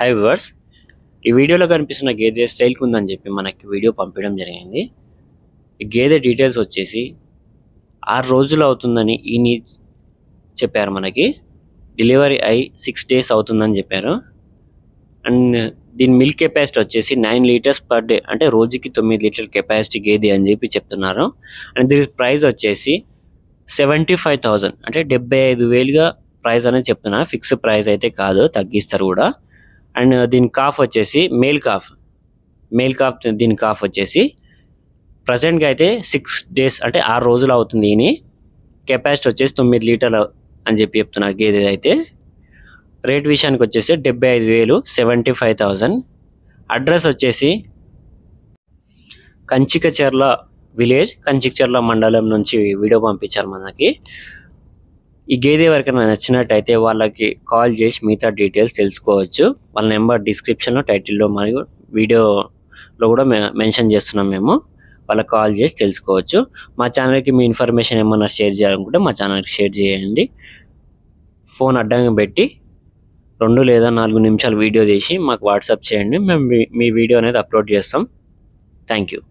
Hi viewers, ఈ వీడియోలో కనిపిస్తున్న గేదె సేల్కి ఉందని చెప్పి మనకి వీడియో పంపించడం జరిగింది. ఈ గేదె డీటెయిల్స్ వచ్చేసి 6 రోజులు అవుతుందని ఈయన చెప్పారు. మనకి డెలివరీ అయి 6 days అవుతుందని చెప్పారు. అండ్ దీని మిల్క్ కెపాసిటీ వచ్చేసి 9 liters పర్ డే, అంటే రోజుకి 9 లీటర్ కెపాసిటీ గేదె అని చెప్పి చెప్తున్నారు. అండ్ దీని ప్రైస్ వచ్చేసి 75,000, అంటే 75,000గా ప్రైస్ అనేది చెప్తున్నారు. ఫిక్స్ ప్రైస్ అయితే కాదు, తగ్గిస్తారు కూడా. అండ్ దీని కాఫ్ వచ్చేసి మేల్ కాఫ్ దీని కాఫ్ వచ్చేసి ప్రజెంట్గా అయితే 6 days, అంటే 6 రోజులు అవుతుంది. ఈయన కెపాసిటీ వచ్చేసి 9 లీటర్లు అని చెప్పి చెప్తున్నారు గేదె అయితే. రేట్ విషయానికి వచ్చేసి 75,000, 75,000. అడ్రస్ వచ్చేసి కంచికచర్ల విలేజ్, కంచికచర్ల మండలం నుంచి వీడియో పంపించారు మనకి. ఈ గేదె ఎవరికైనా నచ్చినట్టయితే వాళ్ళకి కాల్ చేసి మిగతా డీటెయిల్స్ తెలుసుకోవచ్చు. వాళ్ళ నెంబర్ డిస్క్రిప్షన్లో, టైటిల్లో మరియు వీడియోలో కూడా మెన్షన్ చేస్తున్నాం మేము. వాళ్ళకి కాల్ చేసి తెలుసుకోవచ్చు. మా ఛానల్కి మీ ఇన్ఫర్మేషన్ ఏమన్నా షేర్ చేయాలనుకుంటే మా ఛానల్కి షేర్ చేయండి. ఫోన్ అడ్డంగా పెట్టి 2 లేదా 4 నిమిషాలు వీడియో తీసి మాకు వాట్సాప్ చేయండి. మేము మీ వీడియో అనేది అప్లోడ్ చేస్తాం. Thank you.